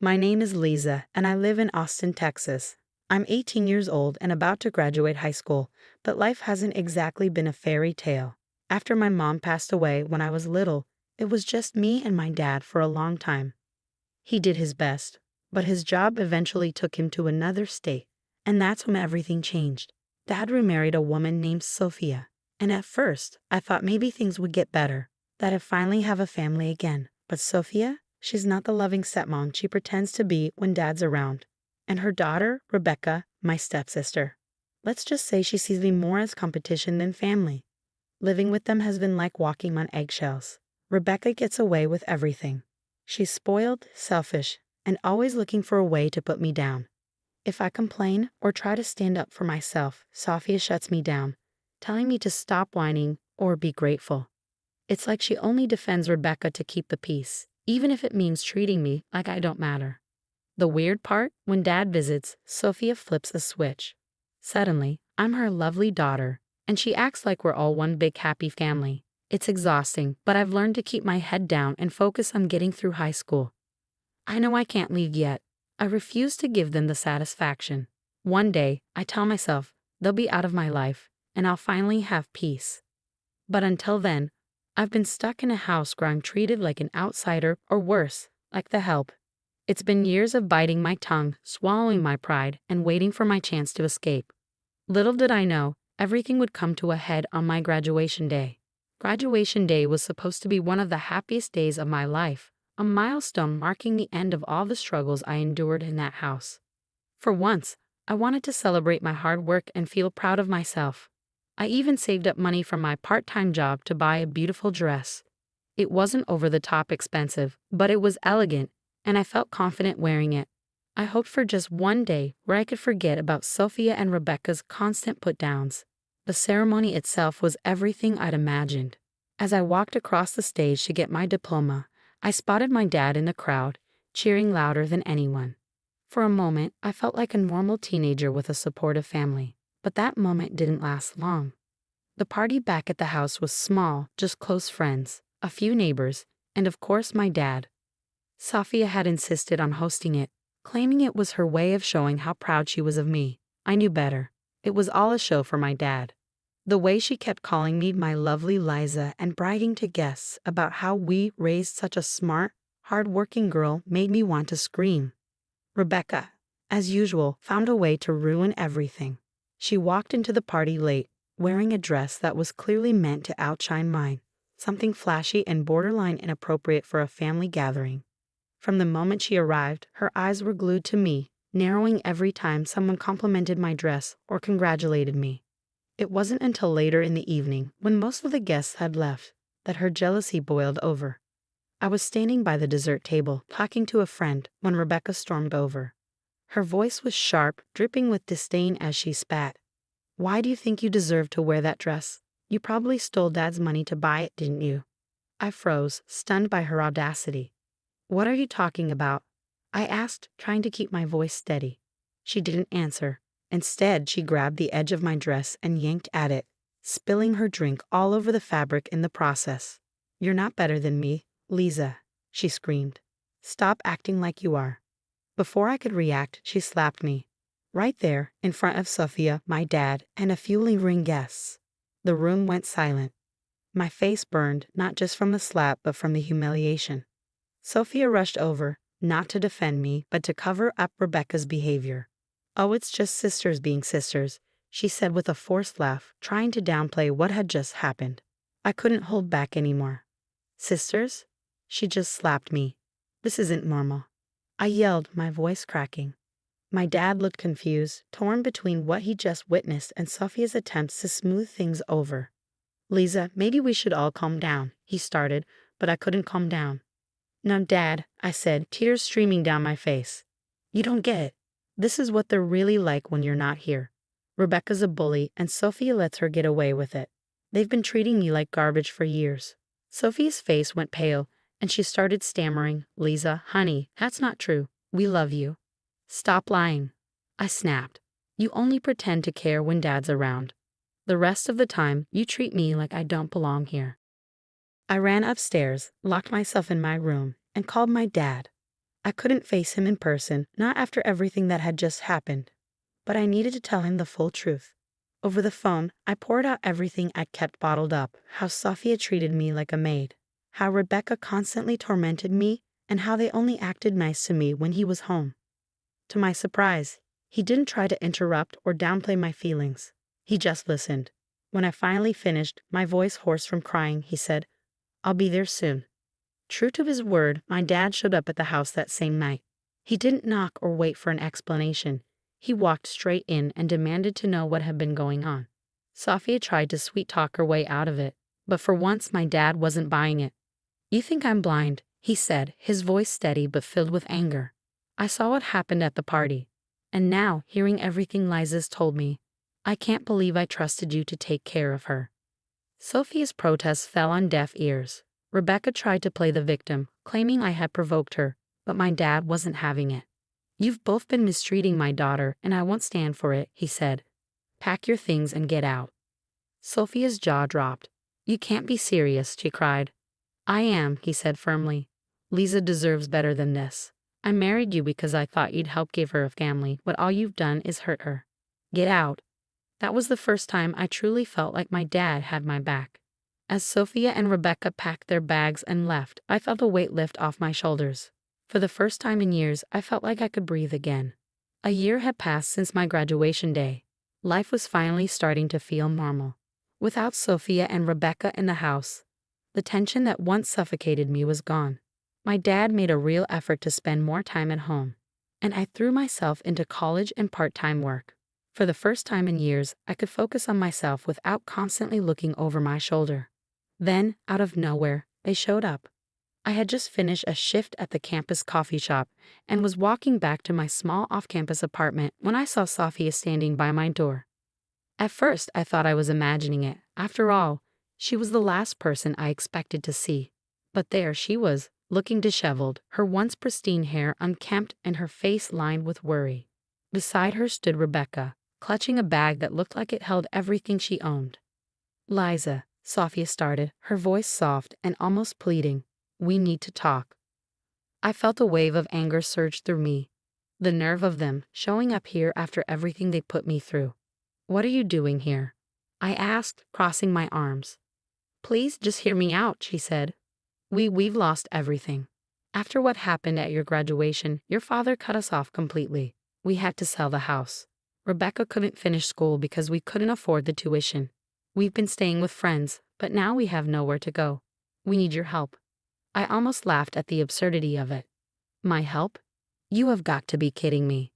My name is Lisa, and I live in Austin, Texas. I'm 18 years old and about to graduate high school, but life hasn't exactly been a fairy tale. After my mom passed away when I was little, it was just me and my dad for a long time. He did his best, but his job eventually took him to another state, and that's when everything changed. Dad remarried a woman named Sophia, and at first, I thought maybe things would get better, that I'd finally have a family again. But Sophia, she's not the loving stepmom she pretends to be when Dad's around. And her daughter, Rebecca, my stepsister. Let's just say she sees me more as competition than family. Living with them has been like walking on eggshells. Rebecca gets away with everything. She's spoiled, selfish, and always looking for a way to put me down. If I complain or try to stand up for myself, Sophia shuts me down, telling me to stop whining or be grateful. It's like she only defends Rebecca to keep the peace, even if it means treating me like I don't matter. The weird part, when Dad visits, Sophia flips a switch. Suddenly, I'm her lovely daughter, and she acts like we're all one big happy family. It's exhausting, but I've learned to keep my head down and focus on getting through high school. I know I can't leave yet. I refuse to give them the satisfaction. One day, I tell myself, they'll be out of my life, and I'll finally have peace. But until then, I've been stuck in a house where I'm treated like an outsider or worse, like the help. It's been years of biting my tongue, swallowing my pride, and waiting for my chance to escape. Little did I know, everything would come to a head on my graduation day. Graduation day was supposed to be one of the happiest days of my life, a milestone marking the end of all the struggles I endured in that house. For once, I wanted to celebrate my hard work and feel proud of myself. I even saved up money from my part-time job to buy a beautiful dress. It wasn't over-the-top expensive, but it was elegant, and I felt confident wearing it. I hoped for just one day where I could forget about Sophia and Rebecca's constant put-downs. The ceremony itself was everything I'd imagined. As I walked across the stage to get my diploma, I spotted my dad in the crowd, cheering louder than anyone. For a moment, I felt like a normal teenager with a supportive family, but that moment didn't last long. The party back at the house was small, just close friends, a few neighbors, and of course my dad. Sophia had insisted on hosting it, claiming it was her way of showing how proud she was of me. I knew better. It was all a show for my dad. The way she kept calling me my lovely Liza and bragging to guests about how we raised such a smart, hard-working girl made me want to scream. Rebecca, as usual, found a way to ruin everything. She walked into the party late, wearing a dress that was clearly meant to outshine mine, something flashy and borderline inappropriate for a family gathering. From the moment she arrived, her eyes were glued to me, narrowing every time someone complimented my dress or congratulated me. It wasn't until later in the evening, when most of the guests had left, that her jealousy boiled over. I was standing by the dessert table, talking to a friend, when Rebecca stormed over. Her voice was sharp, dripping with disdain as she spat. "Why do you think you deserve to wear that dress? You probably stole Dad's money to buy it, didn't you?" I froze, stunned by her audacity. "What are you talking about?" I asked, trying to keep my voice steady. She didn't answer. Instead, she grabbed the edge of my dress and yanked at it, spilling her drink all over the fabric in the process. "You're not better than me, Lisa," she screamed. "Stop acting like you are." Before I could react, she slapped me. Right there, in front of Sophia, my dad, and a few lingering guests. The room went silent. My face burned, not just from the slap, but from the humiliation. Sophia rushed over, not to defend me, but to cover up Rebecca's behavior. "Oh, it's just sisters being sisters," she said with a forced laugh, trying to downplay what had just happened. I couldn't hold back anymore. "Sisters?" She just slapped me. "This isn't normal," I yelled, my voice cracking. My dad looked confused, torn between what he just witnessed and Sophia's attempts to smooth things over. "Lisa, maybe we should all calm down," he started, but I couldn't calm down. "No, Dad," I said, tears streaming down my face. "You don't get it. This is what they're really like when you're not here. Rebecca's a bully, and Sophia lets her get away with it. They've been treating me like garbage for years." Sophia's face went pale, and she started stammering, "Lisa, honey, that's not true. We love you." "Stop lying," I snapped. "You only pretend to care when Dad's around. The rest of the time, you treat me like I don't belong here." I ran upstairs, locked myself in my room, and called my dad. I couldn't face him in person, not after everything that had just happened. But I needed to tell him the full truth. Over the phone, I poured out everything I'd kept bottled up, how Sophia treated me like a maid, how Rebecca constantly tormented me, and how they only acted nice to me when he was home. To my surprise, he didn't try to interrupt or downplay my feelings. He just listened. When I finally finished, my voice hoarse from crying, he said, "I'll be there soon." True to his word, my dad showed up at the house that same night. He didn't knock or wait for an explanation. He walked straight in and demanded to know what had been going on. Sophia tried to sweet-talk her way out of it, but for once my dad wasn't buying it. "You think I'm blind," he said, his voice steady but filled with anger. "I saw what happened at the party. And now, hearing everything Liza's told me, I can't believe I trusted you to take care of her." Sophia's protests fell on deaf ears. Rebecca tried to play the victim, claiming I had provoked her, but my dad wasn't having it. "You've both been mistreating my daughter, and I won't stand for it," he said. "Pack your things and get out." Sophia's jaw dropped. "You can't be serious," she cried. "I am," he said firmly. "Liza deserves better than this. I married you because I thought you'd help give her a family, but all you've done is hurt her. Get out." That was the first time I truly felt like my dad had my back. As Sophia and Rebecca packed their bags and left, I felt a weight lift off my shoulders. For the first time in years, I felt like I could breathe again. A year had passed since my graduation day. Life was finally starting to feel normal. Without Sophia and Rebecca in the house, the tension that once suffocated me was gone. My dad made a real effort to spend more time at home, and I threw myself into college and part-time work. For the first time in years, I could focus on myself without constantly looking over my shoulder. Then, out of nowhere, they showed up. I had just finished a shift at the campus coffee shop and was walking back to my small off-campus apartment when I saw Sophia standing by my door. At first, I thought I was imagining it. After all, she was the last person I expected to see. But there she was, looking disheveled, her once pristine hair unkempt and her face lined with worry. Beside her stood Rebecca, clutching a bag that looked like it held everything she owned. "Liza," Sophia started, her voice soft and almost pleading, "we need to talk." I felt a wave of anger surge through me. The nerve of them, showing up here after everything they put me through. "What are you doing here?" I asked, crossing my arms. "Please just hear me out," she said. We've lost everything. After what happened at your graduation, your father cut us off completely. We had to sell the house. Rebecca couldn't finish school because we couldn't afford the tuition. We've been staying with friends, but now we have nowhere to go. We need your help." I almost laughed at the absurdity of it. "My help? You have got to be kidding me."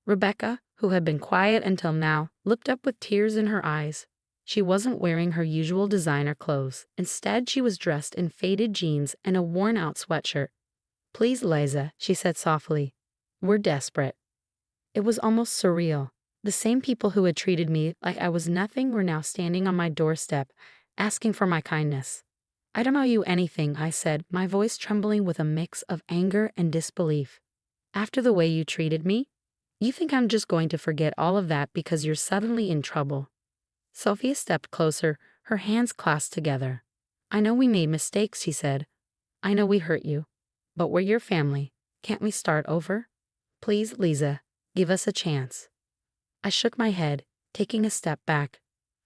Rebecca, who had been quiet until now, looked up with tears in her eyes. She wasn't wearing her usual designer clothes. Instead, she was dressed in faded jeans and a worn-out sweatshirt. "Please, Liza," she said softly. "We're desperate." It was almost surreal. The same people who had treated me like I was nothing were now standing on my doorstep, asking for my kindness. "I don't owe you anything," I said, my voice trembling with a mix of anger and disbelief. "After the way you treated me? You think I'm just going to forget all of that because you're suddenly in trouble?" Sophia stepped closer, her hands clasped together. "I know we made mistakes," she said. "I know we hurt you. But we're your family. Can't we start over? Please, Liza, give us a chance." I shook my head, taking a step back.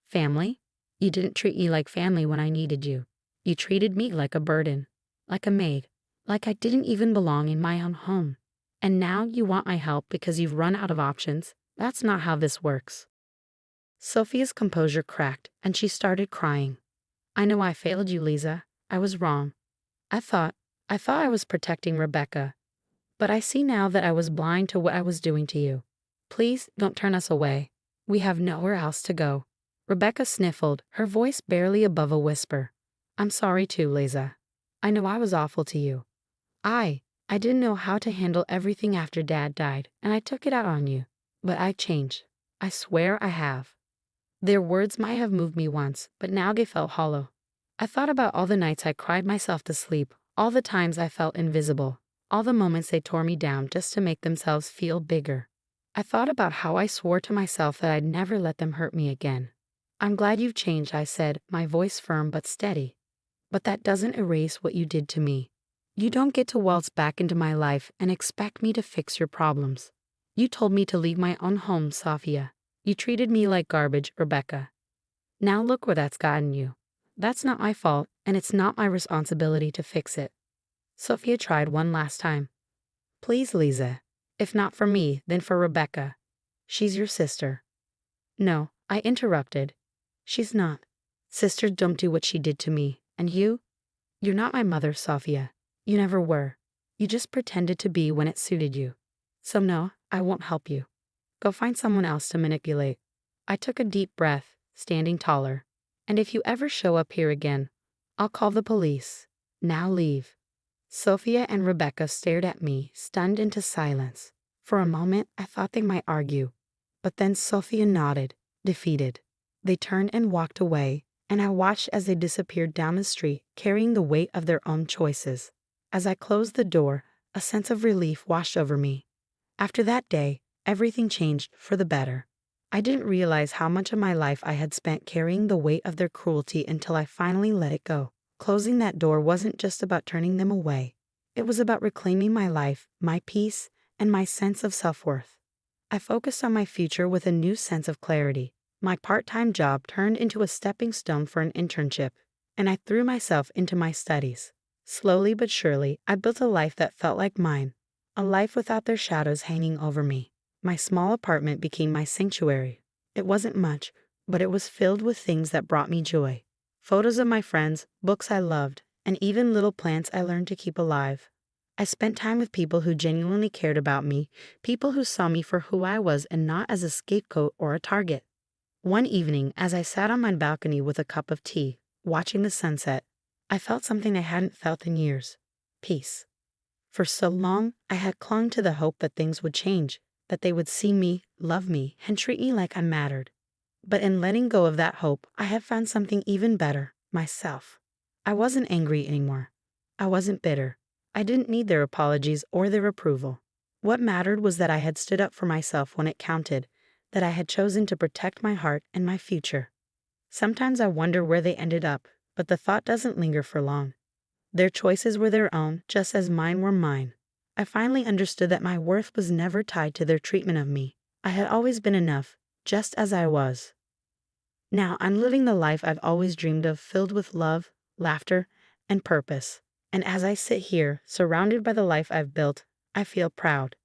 "Family? You didn't treat me like family when I needed you. You treated me like a burden, like a maid, like I didn't even belong in my own home. And now you want my help because you've run out of options. That's not how this works." Sophia's composure cracked, and she started crying. "I know I failed you, Liza. I was wrong. I thought I was protecting Rebecca. But I see now that I was blind to what I was doing to you. Please don't turn us away. We have nowhere else to go." Rebecca sniffled, her voice barely above a whisper. "I'm sorry too, Liza. I know I was awful to you. I didn't know how to handle everything after Dad died, and I took it out on you. But I changed. I swear I have." Their words might have moved me once, but now they felt hollow. I thought about all the nights I cried myself to sleep, all the times I felt invisible, all the moments they tore me down just to make themselves feel bigger. I thought about how I swore to myself that I'd never let them hurt me again. "I'm glad you've changed," I said, my voice firm but steady. "But that doesn't erase what you did to me. You don't get to waltz back into my life and expect me to fix your problems. You told me to leave my own home, Sophia. You treated me like garbage, Rebecca. Now look where that's gotten you. That's not my fault, and it's not my responsibility to fix it. Sophia tried one last time. Please, Lisa. If not for me, then for Rebecca. She's your sister. No, I interrupted. She's not. Sister don't do what she did to me, and you? You're not my mother, Sophia. You never were. You just pretended to be when it suited you. So no, I won't help you. Go find someone else to manipulate. I took a deep breath, standing taller. And if you ever show up here again, I'll call the police. Now leave. Sophia and Rebecca stared at me, stunned into silence. For a moment, I thought they might argue. But then Sophia nodded, defeated. They turned and walked away, and I watched as they disappeared down the street, carrying the weight of their own choices. As I closed the door, a sense of relief washed over me. After that day, everything changed for the better. I didn't realize how much of my life I had spent carrying the weight of their cruelty until I finally let it go. Closing that door wasn't just about turning them away. It was about reclaiming my life, my peace, and my sense of self-worth. I focused on my future with a new sense of clarity. My part-time job turned into a stepping stone for an internship, and I threw myself into my studies. Slowly but surely, I built a life that felt like mine, a life without their shadows hanging over me. My small apartment became my sanctuary. It wasn't much, but it was filled with things that brought me joy. Photos of my friends, books I loved, and even little plants I learned to keep alive. I spent time with people who genuinely cared about me, people who saw me for who I was and not as a scapegoat or a target. One evening, as I sat on my balcony with a cup of tea, watching the sunset, I felt something I hadn't felt in years. Peace. For so long, I had clung to the hope that things would change, that they would see me, love me, and treat me like I mattered. But in letting go of that hope, I had found something even better, myself. I wasn't angry anymore. I wasn't bitter. I didn't need their apologies or their approval. What mattered was that I had stood up for myself when it counted, that I had chosen to protect my heart and my future. Sometimes I wonder where they ended up, but the thought doesn't linger for long. Their choices were their own, just as mine were mine. I finally understood that my worth was never tied to their treatment of me. I had always been enough, just as I was. Now I'm living the life I've always dreamed of, filled with love, laughter, and purpose. And as I sit here, surrounded by the life I've built, I feel proud.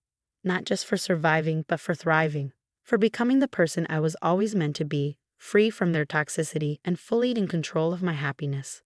Not just for surviving, but for thriving. For becoming the person I was always meant to be, free from their toxicity and fully in control of my happiness.